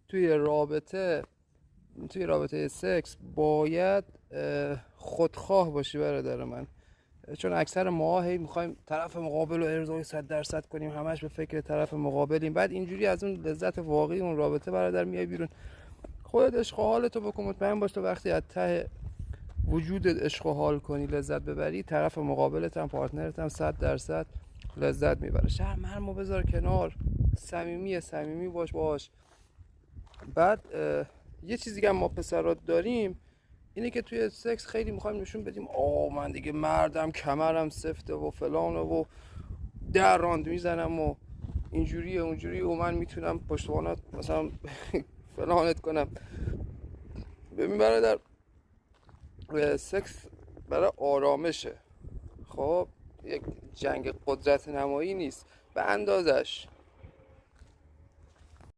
توی رابطه سکس باید خودخواه باشی برادر من. چون اکثر ما هی میخوایم طرف مقابل رو ارضای 100% کنیم، همش به فکر طرف مقابلیم، بعد اینجوری از اون لذت واقعی اون رابطه برادر میای بیرون. خودت عشق و حالتو بکن، مطمئن باش تو وقتی از ته وجودت عشق و حال کنی، لذت ببری، طرف مقابلت هم پارتنرت هم 100% لذت میبره. شرم رو بذار کنار، صمیمی باش. بعد یه چیزی که ما پسرات داریم اینه که توی سکس خیلی میخوایم نشون بدیم من دیگه مردم، کمرم سفته و فلانه و در راند میزنم و اینجوریه اونجوری و من میتونم پشتوانات مثلا فلانت کنم. ببین برادر، سکس برای آرامشه. خب یک جنگ قدرت نمایی نیست، به اندازش.